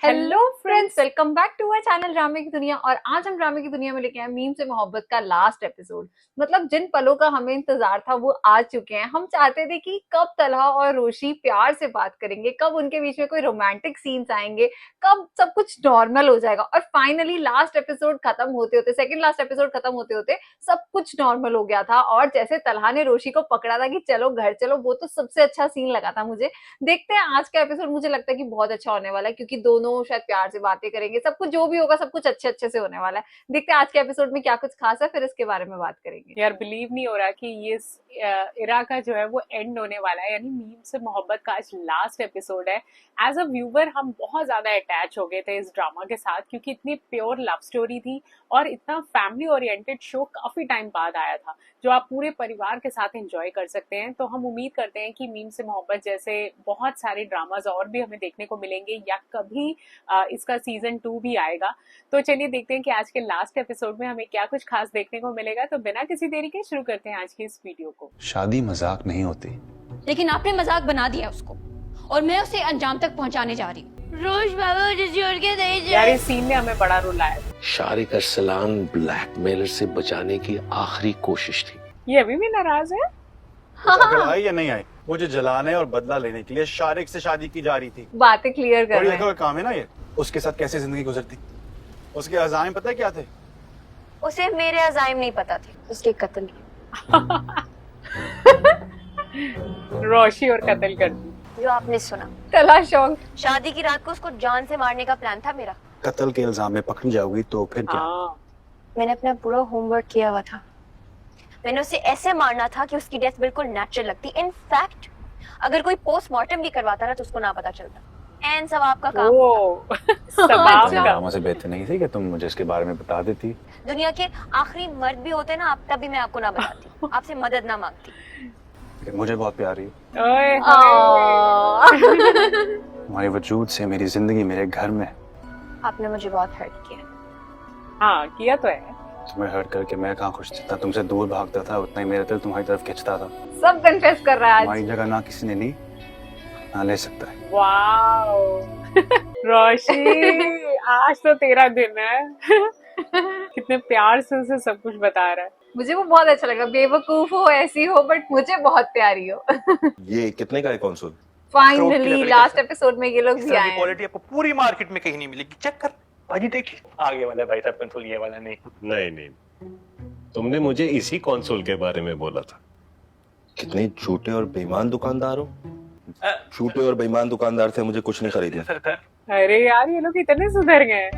Hello friends, welcome back to our channel ड्रामे की दुनिया। और आज हम ड्रामे की दुनिया में लेके आए मीम से मोहब्बत का लास्ट एपिसोड। मतलब जिन पलों का हमें इंतजार था वो आ चुके हैं। हम चाहते थे कि कब तलहा और रोशी प्यार से बात करेंगे, कब उनके बीच में कोई रोमांटिक सीन्स आएंगे, कब सब कुछ नॉर्मल हो जाएगा। और फाइनली लास्ट एपिसोड खत्म होते होते, सेकंड लास्ट एपिसोड खत्म होते होते सब कुछ नॉर्मल हो गया था। और जैसे तलहा ने रोशी को पकड़ा था कि चलो घर चलो, वो तो सबसे अच्छा सीन लगा था मुझे। देखते हैं आज का एपिसोड, मुझे लगता है कि बहुत अच्छा होने वाला है क्योंकि दोनों शायद प्यार से बातें करेंगे। सब कुछ जो भी होगा सब कुछ अच्छे अच्छे से होने वाला है। देखते हैं आज के एपिसोड में क्या कुछ खास है, फिर इसके बारे में बात करेंगे। यार बिलीव नहीं हो रहा कि ये इरा का जो है वो एंड होने वाला है, यानी मीम से मोहब्बत का आज लास्ट एपिसोड है। एज अ व्यूवर हम बहुत ज्यादा अटैच हो गए थे इस ड्रामा के साथ क्योंकि इतनी प्योर लव स्टोरी थी और इतना फैमिली ओरिएंटेड शो काफी टाइम बाद आया था जो आप पूरे परिवार के साथ एंजॉय कर सकते हैं। तो हम उम्मीद करते हैं कि मीम से मोहब्बत जैसे बहुत सारे ड्रामाज और भी हमें देखने को मिलेंगे या कभी इसका सीजन 2 भी आएगा। तो चलिए देखते हैं कि आज के लास्ट एपिसोड में हमें क्या कुछ खास देखने को मिलेगा। तो बिना किसी देरी के शुरू करते हैं आज की इस वीडियो को। शादी मजाक नहीं होती, लेकिन आपने मजाक बना दिया उसको और मैं उसे अंजाम तक पहुंचाने जा रही हूँ। रोज बाबा मुझे छोड़ के नहीं जाए। यार इस सीन ने हमें बड़ा रोल आया। शारिक अरसलान ब्लैकमेलर से बचाने की आखिरी कोशिश थी। ये अभी भी नाराज है। अकल आई या नहीं आई? मुझे जलाने और बदला लेने के लिए शारिक से शादी की जा रही थी। बातें क्लियर कर रहे हैं। काम है ना ये। उसके साथ कैसे जिंदगी गुजरती, उसके अज़ाइम पता है क्या थे? उसे मेरे अज़ाइम नहीं पता थे, उसके कत्ल की। रोशी और कत्ल कर दी जो आपने सुना। तलहा शौक। शादी की रात को उसको जान से मारने का प्लान था मेरा। कत्ल के इल्जाम में पकड़ी जाओगी तो फिर क्या? मैंने अपना पूरा होमवर्क किया हुआ था। मैंने उसे ऐसे मारना था कि उसकी डेथ बिल्कुल नेचुरल लगती। इनफैक्ट अगर कोई पोस्टमार्टम भी करवाता ना तो उसको ना पता चलता। एंड सब आपका काम होता। सबाब का। ड्रामा से बेहतर नहीं थी कि तुम मुझे इसके बारे में बता देती। दुनिया के आखिरी मर्द भी होते ना आप, तभी मैं आपको ना बताती, आपसे मदद ना मांगती। मुझे बहुत प्यारी हो। ओए तुम्हारे वजूद से मेरी जिंदगी मेरे घर में। आपने मुझे बहुत हर्ट किया। हाँ किया तो है। तुम्हें हर्ट करके मैं कहाँ खुश था? तुमसे दूर भागता था उतना ही मेरा दिल तुम्हारी तरफ खिंचता था। सब कन्फेस कर रहा है आज। तुम्हारी जगह ना किसी ने ली ना ले सकता है। वाओ रोशी आज तो तेरा दिन है। कितने प्यार से उसे सब कुछ बता रहा है। मुझे वो बहुत अच्छा लगा। बेवकूफ हो, ऐसी हो, बट मुझे बहुत प्यारी हो। ये कितने का है कंसोल? फाइनली लास्ट एपिसोड में ये लोग भी आए हैं। क्वालिटी आपको पूरी मार्केट में कहीं नहीं मिलेगी। चेक कर भाजी, देखिए आगे वाला भाई साहब कंसोल, ये वाला नहीं। नहीं, तुमने मुझे इसी कंसोल के बारे में बोला था। कितने झूठे और बेईमान दुकानदार हो। झूठे और बेईमान दुकानदार से मुझे कुछ नहीं खरीदना। अरे यार ये लोग इतने सुधर गए।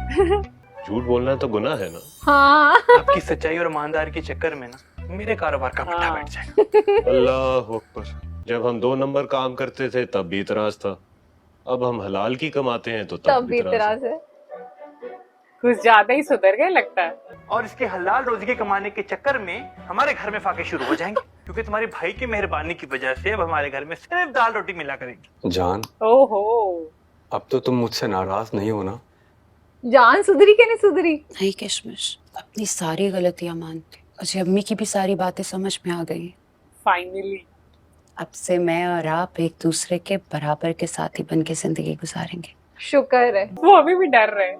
झूठ बोलना तो गुनाह है ना। हाँ। आपकी सच्चाई और ईमानदारी के चक्कर में ना मेरे कारोबार का पट्टा बैठ जाएगा। अल्लाह अकबर। जब हम 2 नंबर काम करते थे तब भी इतराज था, अब हम हलाल की कमाते हैं तो तब भी इतराज तरह है। से कुछ ज्यादा ही सुधर गए लगता है। और इसके हलाल रोजगी कमाने के चक्कर में हमारे घर में फाके शुरू हो जाएंगे क्योंकि तुम्हारे भाई की मेहरबानी की वजह से अब हमारे घर में सिर्फ दाल रोटी मिला करेगी। जान ओहो अब तो तुम मुझसे नाराज नहीं हो ना? जान सुधरी के नहीं सुधरी? नहीं किशमिश, अपनी सारी गलतियां मानती। मुझे अम्मी की भी सारी बातें समझ में आ गई। फाइनली अब से मैं और आप एक दूसरे के बराबर के साथी बन के जिंदगी गुजारेंगे। शुक्र है। वो अभी भी डर रहे हैं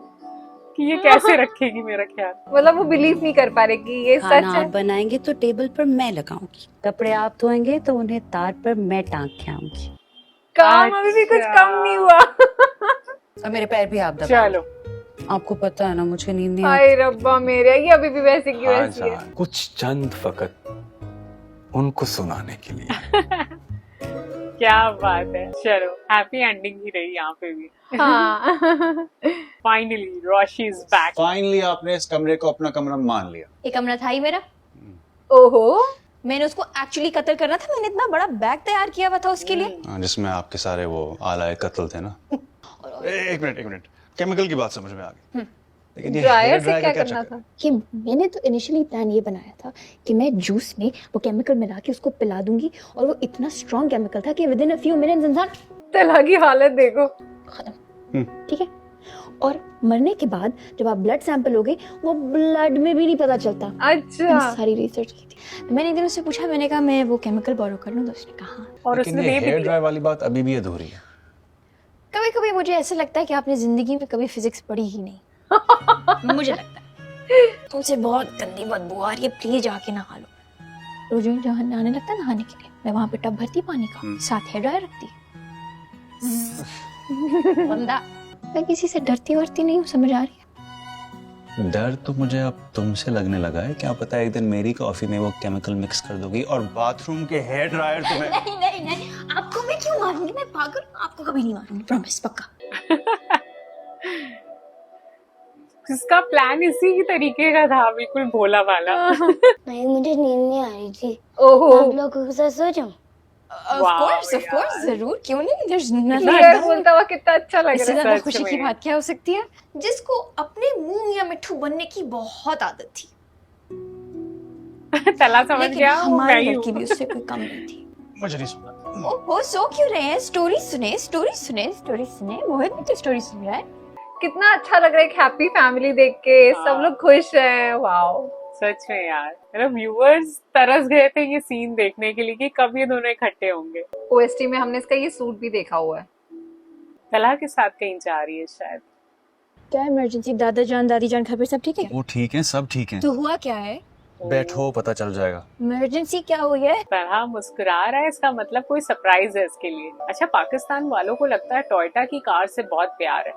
कि ये कैसे रखेगी मेरा ख्याल। मतलब वो बिलीव नहीं कर पा रहे कि ये सच खाना है। आप बनाएंगे तो टेबल पर मैं लगाऊंगी, कपड़े आप धोएंगे तो उन्हें तार पर मैं टांग के आऊंगी, काम अभी भी कुछ कम नहीं हुआ। और मेरे पैर भी आप दबाएंगे। चलो आपको पता है ना मुझे नींद नहीं आती। हाय रब्बा मेरे, ये अभी भी वैसे की हाँ वैसी है। जान, कुछ चंद फकत उनको सुनाने के लिए। क्या बात है। चलो हैप्पी एंडिंग ही रही यहाँ पे भी। हाँ। Finally Roshi is back. Finally आपने इस कमरे को अपना कमरा मान लिया। एक कमरा था ही मेरा। ओहो। मैंने उसको एक्चुअली कत्ल करना था। मैंने इतना बड़ा बैग तैयार किया हुआ था उसके लिए। जिसमें आपके सारे वो आलाए कत्ल थे ना। एक मिनट केमिकल की बात समझ में आ गई। लेकिन ये ड्रायर हेयर से ड्रायर क्या का करना चक्कर? था? कि मैंने तो इनिशियली प्लान ये बनाया था कि मैं जूस में वो केमिकल मिला के उसको पिला दूंगी और वो इतना स्ट्रॉन्ग केमिकल था कि with in a few minutes इंसान तलहा की हालत देखो। खत्म। ठीक है। और मरने के बाद जब आप ब्लड सैंपल लोगे वो ब्लड में भी नहीं पता चलता। अच्छा। मैंने सारी रिसर्च की थी। मैंने एक दिन उससे पूछा, मैंने कहा मैं वो केमिकल बोरो कर लूं, तो उसने कहा हाँ। और लेकिन उसने ये दे भी हेयर दिया। ड्रायर वाली बात अभी भी अधूरी है। कभी कभी मुझे ऐसा लगता है कि आपने जिंदगी में कभी फिजिक्स पढ़ी ही नहीं। मुझे लगता है तुमसे बहुत गंदी बदबू आ रही है, प्लीज जाके नहा लो। रोज जहाँ नहाने लगता है नहाने के लिए, मैं वहां पे टब भरती पानी का, साथ हेयर ड्रायर रखती। बंदा, मैं किसी से डरती वरती नहीं हूँ, समझ आ रही है? डर तो मुझे अब तुमसे लगने लगा है। क्या पता एक दिन मेरी कॉफी में वो केमिकल मिक्स कर दोगी और बाथरूम के हेयर ड्रायर तुम्हें। नहीं नहीं नहीं, आपको मैं क्यों मारूंगी? मैं पागल हूँ? आपको कभी नहीं मारूंगी, प्रॉमिस, पक्का। इसका प्लान इसी की तरीके का था, बिल्कुल भोला वाला। नहीं, मुझे नींद नहीं आ रही थी। ओहो, आप लोगों के साथ सो जाऊं? ऑफ कोर्स, जरूर, क्यों नहीं? There's nothing क्लियर बोलता हुआ कितना अच्छा लग इससे रहा है। ज्यादा सच खुशी की में। बात क्या हो सकती है? जिसको अपने मुंह या मिट्ठू बनने की बहुत आदत थी, तला समझ लेकिन गया, वो मैं हमारी ही लड़की हूँ। भी उससे कोई कम नहीं थी। मुझे नहीं सुना। ओहो, सो क्यों रहे हैं? स्टोरी सुने, स्टोरी सुने, स्टोरी सुने। मोहित भी तो स्टोरी सुन रहा है। कितना अच्छा लग रहा है, एक हैप्पी फैमिली देख के, सब लोग खुश हैं। वाओ, सच में यार, मतलब व्यूअर्स तरस गए थे ये सीन देखने के लिए कि कब ये दोनों इकट्ठे होंगे। ओएसटी में हमने इसका ये सूट भी देखा हुआ है। तला के साथ कहीं जा रही है शायद। क्या इमरजेंसी? दादा जान, दादी जान, घर पे सब ठीक है? वो ठीक है, सब ठीक है। तो हुआ क्या है? बैठो, पता चल जाएगा। इमरजेंसी क्या हुई है? तला मुस्कुरा रहा है, इसका मतलब कोई सरप्राइज है इसके लिए। अच्छा, पाकिस्तान वालों को लगता है टोयोटा की कार से बहुत प्यार है।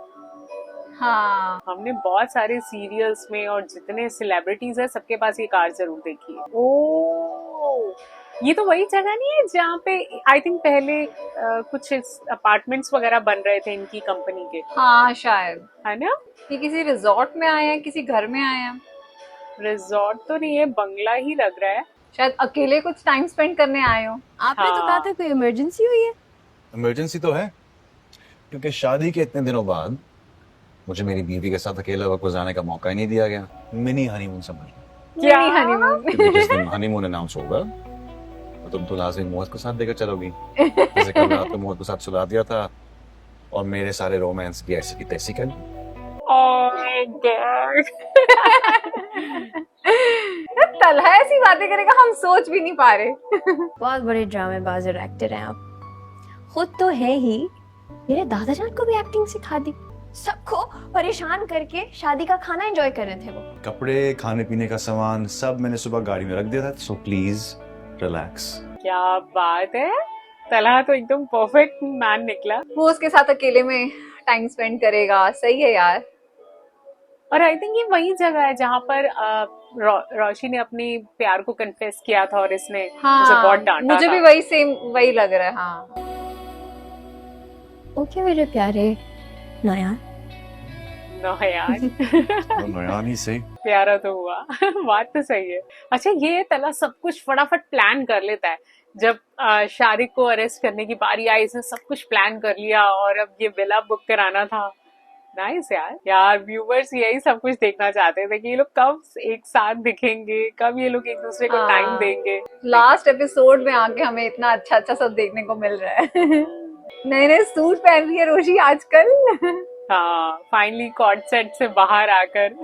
हाँ, हमने बहुत सारे सीरियल्स में और जितने सेलिब्रिटीज है सबके पास ये कार जरूर देखी है। ओ, ये तो वही जगह नहीं है जहाँ पे आई थिंक पहले कुछ अपार्टमेंट्स वगैरह बन रहे थे इनकी कंपनी के, हाँ शायद। है ना? ये किसी रिजॉर्ट में आए हैं, किसी घर में आए हैं, रिजॉर्ट तो नहीं है, बंगला ही लग रहा है। शायद अकेले कुछ टाइम स्पेंड करने आए हो। आपने तो कहा था कोई इमरजेंसी हुई है। इमरजेंसी तो है, क्योंकि शादी के इतने दिनों बाद मुझे मेरी बीवी के साथ अकेला वक्त गुजारने का मौका ही नहीं दिया गया। मिनी हनीमून समझ लो। क्या? Mini honeymoon. क्योंकि जिस दिन हनीमून अनाउंस होगा तो तुम तो लाजमी मोहित को साथ लेकर चलोगी। जैसे कल रात को मोहित को साथ सुला दिया था और मेरे सारे रोमांस की ऐसी की तैसी कर दी। Oh God. तलहा ऐसी बातें करेगा, हम सोच भी नहीं पा रहे। बहुत बड़े ड्रामेबाज और एक्टर हैं आप। खुद तो है ही, मेरे दादाजान को भी एक्टिंग सिखा दी। सबको परेशान करके शादी का खाना एंजॉय कर रहे थे वो। कपड़े, खाने पीने का सामान सब मैंने सुबह गाड़ी में रख दिया था। So please relax. क्या बात है, तलहा तो एकदम परफेक्ट मैन निकला। वो उसके साथ अकेले में टाइम स्पेंड करेगा, सही है यार। और आई थिंक ये वही जगह है जहाँ पर रोशी ने अपने प्यार को कन्फेस किया था और इसने उसे बहुत हाँ, डांटा मुझे था। भी वही सेम वही लग रहा है। हाँ, ओके मेरे प्यारे नया। नो यार, नयान ही सही। प्यारा तो हुआ। बात तो सही है। अच्छा, ये तला सब कुछ फटाफट प्लान कर लेता है। जब शारिक को अरेस्ट करने की बारी आई, इसने सब कुछ प्लान कर लिया और अब ये विला बुक कराना था। नाइस यार व्यूवर्स यही सब कुछ देखना चाहते थे कि ये लोग कब एक साथ दिखेंगे, कब ये लोग एक दूसरे को टाइम देंगे। लास्ट एपिसोड में आके हमें इतना अच्छा अच्छा सब देखने को मिल रहा है। नए नए सूट पहन रही है रोशी आजकल। हाँ, फाइनली कॉर्ड सेट से बाहर आकर।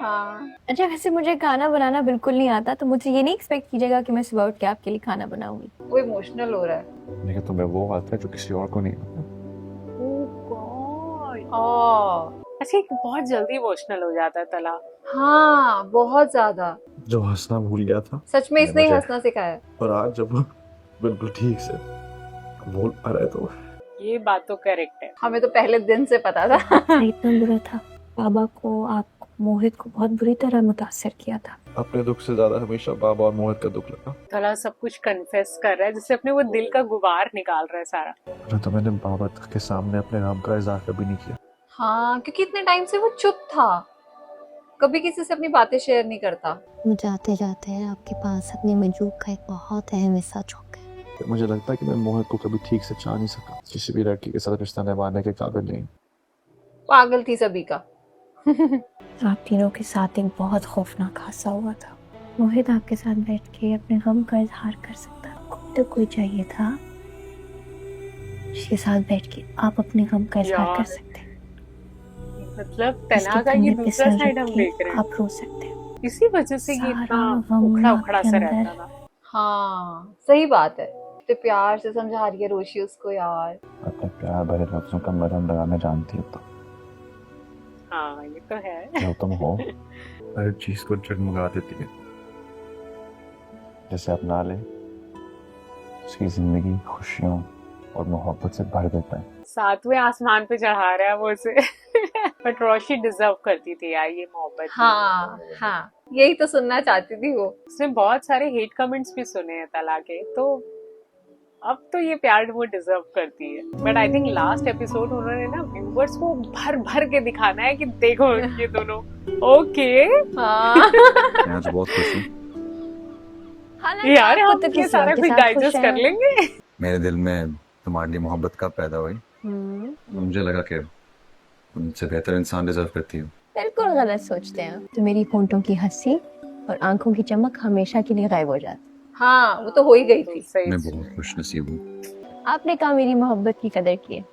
हाँ, अच्छा, वैसे मुझे खाना बनाना बिल्कुल नहीं आता, तो मुझे ये नहीं एक्सपेक्ट कीजिएगा कि मैं सुबह उठ के आपके लिए खाना बनाऊंगी। वो इमोशनल हो रहा है। लेकिन तुम्हें वो आता है जो किसी और को नहीं आता। अच्छा, बहुत जल्दी इमोशनल हो जाता है तला। हाँ, बहुत ज्यादा। जो हंसना भूल गया था, सच में इसने ही मुझे- हंसना सिखाया। और आज जब वो बिल्कुल ठीक से बोल पा रहे तो ये बात तो करेक्ट है। हमें तो पहले दिन से पता था। इतना बुरा था, बाबा को, आपको, मोहित को बहुत बुरी तरह मुतासर किया था। अपने दुख से ज्यादा हमेशा बाबा और मोहित का दुख लगा। तला सब कुछ कन्फेस कर रहा है, जैसे अपने वो दिल का गुबार निकाल रहा है सारा। तो मैंने बाबा के सामने अपने नाम का इजहार कभी नहीं किया। हाँ, क्योंकि इतने टाइम से वो चुप था, कभी किसी से अपनी बातें शेयर नहीं करता। जाते जाते आपके पास अपने मजूब का एक बहुत अहम हिस्सा छोड़ गए। मुझे लगता है कि मैं मोहित को कभी ठीक से चाह नहीं सका, किसी भी लड़की के साथ रिश्ता निभाने के काबिल नहीं। पागल थी सभी का। आप तीनों के साथ एक बहुत खौफनाक हादसा हुआ था। मोहित आपके साथ बैठ के अपने गम का इजहार कर सकता, आपको तो कोई चाहिए था जिसके साथ बैठ के आप अपने गम का इजहार कर सकते। मतलब तला का ये दूसरा साइड हम देख रहे हैं। आप रो सकते हैं। इसी वजह से ये इतना उखड़ा उखड़ा सा रहता था। हाँ, सही बात है। तो प्यार से समझा रही है रोशी उसको यार। अपने प्यार भरे लफ्जों का मरहम लगाना जानती हो तो हाँ ये तो है। जो तुम हो हर चीज को जगमगा देती है, जैसे अपना ले उसकी जिंदगी खुशियों और मोहब्बत से भर देता है। सातवें आसमान पे चढ़ा रहा है वो उसे। बट रोशी डिजर्व करती थी यार ये मोहब्बत। हाँ हाँ, यही तो सुनना चाहती थी वो। उसने बहुत सारे हेट कमेंट्स भी सुने हैं तला के, तो अब तो ये प्यार वो डिजर्व करती है। But I think last episode उन्होंने ना व्यूवर्स को भर भर के दिखाना है कि देखो ये दोनों ओके। हाँ मैं आज बहुत खुश हूँ। हालांकि यार आपको हम तो ये किसी सारा और के कुछ साथ डाइजेस्ट खुश कर है। लेंगे। मेरे दिल में तुम्हारे लिए मोहब्बत कब पैदा हुई, मुझे लगा कि तुमसे बेहतर इंसान डिजर्व करती हो। बिल्कुल गलत सोचते हैं। तो मेरी होंठों की हंसी और आंखों की चमक हमेशा के लिए गायब हो जाती। हाँ, वो तो हो ही गई थी। सही मैं बहुत खुश नसीब हूँ। आपने कहा मेरी मोहब्बत की कदर की है।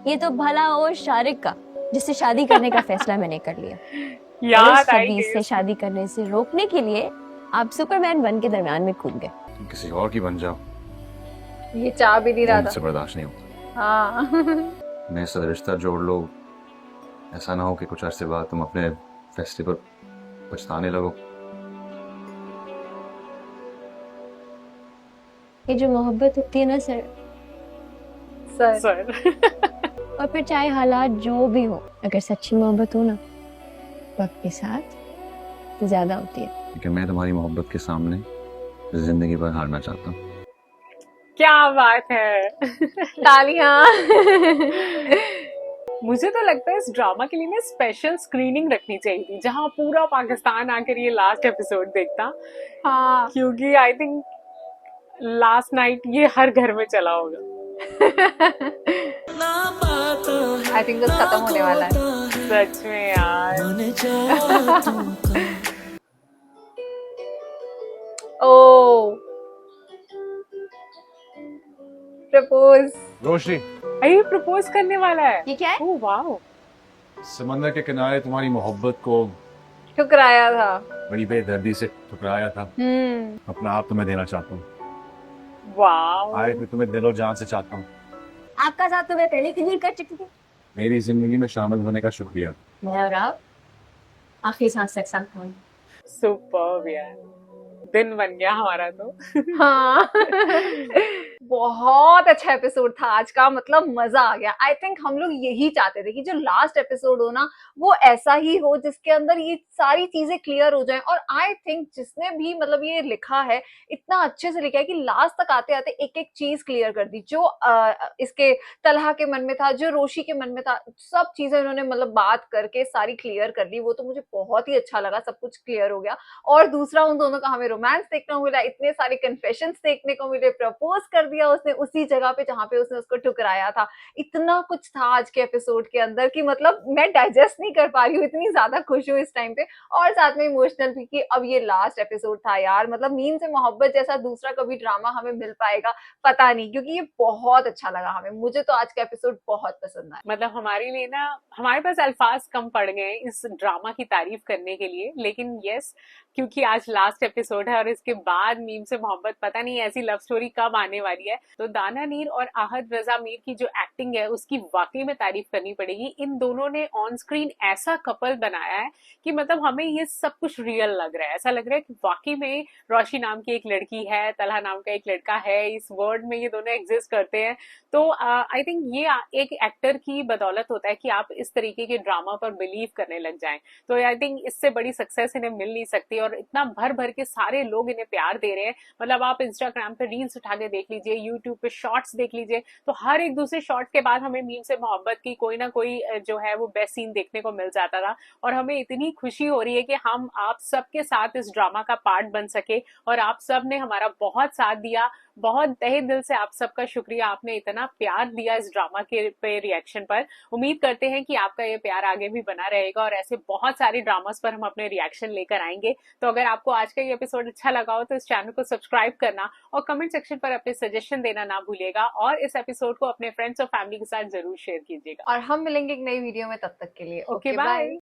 ये तो भला हो शारिक का, जिससे शादी करने का फैसला मैंने कर लिया। और याद इस आई खबीज से शादी करने से रोकने के लिए आप सुपरमैन बन के दरमियान में कूद गए। तुम किसी और की बन जाओ, ये चाह भी नहीं वो रहा मुझसे था। बर्दाश्त नहीं होता। हाँ मेरे साथ रिश्ता जोड़ लो, ऐसा ना हो कि कुछ अरसे बाद तुम अपने फैसले पर पछताने लगो। ये जो मोहब्बत होती है ना सर, सर सर। और फिर चाहे हालात जो भी हो, अगर सच्ची मोहब्बत हो ना वक्त के साथ तो ज्यादा होती है। क्योंकि मैं तुम्हारी मोहब्बत के सामने जिंदगी भर हारना चाहता हूँ। क्या बात है। तालियां। मुझे तो लगता है इस ड्रामा के लिए ना स्पेशल स्क्रीनिंग रखनी चाहिए थी, जहां पूरा पाकिस्तान आकर ये लास्ट एपिसोड देखता। हाँ क्योंकि आई थिंक लास्ट नाइट ये हर घर में चला होगा। आई थिंक बस खत्म होने वाला है। सच में यार। ओ प्रपोज। रोशनी, अरे प्रपोज करने वाला है। ये क्या है? Oh wow. समंदर के किनारे तुम्हारी मोहब्बत को ठुकराया था। बड़ी बेदर्दी से ठुकराया था। अपना आप तुम्हें देना चाहता हूँ। वाओ। आज मैं तुम्हें दिलो जान से चाहता हूँ। आपका साथ तो मैं पहले कबूल कर चुकी थी। मेरी जिंदगी में शामिल होने का शुक्रिया। मैं और आप आखिरी सांस तक साथ होंगे। सुपर्ब यार, दिन बन गया हमारा तो। हाँ बहुत अच्छा एपिसोड था आज का, मतलब मजा आ गया। आई थिंक हम लोग यही चाहते थे कि जो लास्ट एपिसोड हो ना वो ऐसा ही हो जिसके अंदर ये सारी चीजें क्लियर हो जाएं। और आई थिंक जिसने भी मतलब ये लिखा है इतना अच्छे से लिखा है कि लास्ट तक आते आते एक एक चीज क्लियर कर दी, जो इसके तलहा के मन में था, जो रोशी के मन में था, सब चीजें उन्होंने मतलब बात करके सारी क्लियर कर ली। वो तो मुझे बहुत ही अच्छा लगा, सब कुछ क्लियर हो गया। और दूसरा उन दोनों का हमें रोमांस देखने को मिला, इतने सारे कन्फेशंस देखने को मिले, प्रपोज कर दिया उसने उसी जगह पे जहां पे उसने उसको ठुकराया था। इतना कुछ था आज के एपिसोड के अंदर कि मतलब मैं डाइजेस्ट नहीं कर पा रही हूँ, इतनी ज्यादा खुश हूँ इस टाइम पे। और साथ में इमोशनल भी कि अब ये लास्ट एपिसोड था यार। मतलब मीम से मोहब्बत जैसा दूसरा कभी ड्रामा हमें मिल पाएगा पता नहीं, क्योंकि ये बहुत अच्छा लगा हमें। मुझे तो आज का एपिसोड बहुत पसंद आया। मतलब हमारे लिए ना, हमारे पास अल्फाज कम पड़ गए इस ड्रामा की तारीफ करने के लिए। लेकिन यस, क्योंकि आज लास्ट एपिसोड है और इसके बाद मीम से मोहब्बत पता नहीं ऐसी लव स्टोरी कब आने वाली है। तो दाना नीर और आहद रजा मीर की जो एक्टिंग है उसकी वाकई में तारीफ करनी पड़ेगी। इन दोनों ने ऑन स्क्रीन ऐसा कपल बनाया है कि मतलब हमें ये सब कुछ रियल लग रहा है। ऐसा लग रहा है कि वाकई में रोशी नाम की एक लड़की है, तलहा नाम का एक लड़का है, इस वर्ल्ड में ये दोनों एग्जिस्ट करते हैं। तो आई थिंक ये एक एक्टर की बदौलत होता है कि आप इस तरीके के ड्रामा पर बिलीव करने लग जाएं। तो आई थिंक इससे बड़ी सक्सेस इन्हें मिल नहीं सकती। और इतना भर भर के सारे लोग इन्हें प्यार दे रहे हैं। मतलब आप इंस्टाग्राम पे रील्स उठा के देख लीजिए, यूट्यूब पे शॉर्ट्स देख लीजिए, तो हर एक दूसरे शॉर्ट के बाद हमें मीम से मोहब्बत की कोई ना कोई जो है वो बेस्ट सीन देखने को मिल जाता था। और हमें इतनी खुशी हो रही है कि हम आप सबके साथ इस ड्रामा का पार्ट बन सके और आप सब ने हमारा बहुत साथ दिया। बहुत तहे दिल से आप सबका शुक्रिया, आपने इतना प्यार दिया इस ड्रामा के पे रिएक्शन पर। उम्मीद करते हैं कि आपका ये प्यार आगे भी बना रहेगा और ऐसे बहुत सारे ड्रामास पर हम अपने रिएक्शन लेकर आएंगे। तो अगर आपको आज का ये एपिसोड अच्छा लगा हो तो इस चैनल को सब्सक्राइब करना और कमेंट सेक्शन पर अपने सजेशन देना ना भूलिएगा। और इस एपिसोड को अपने फ्रेंड्स और फैमिली के साथ जरूर शेयर कीजिएगा। और हम मिलेंगे एक नई वीडियो में, तब तक के लिए ओके बाय।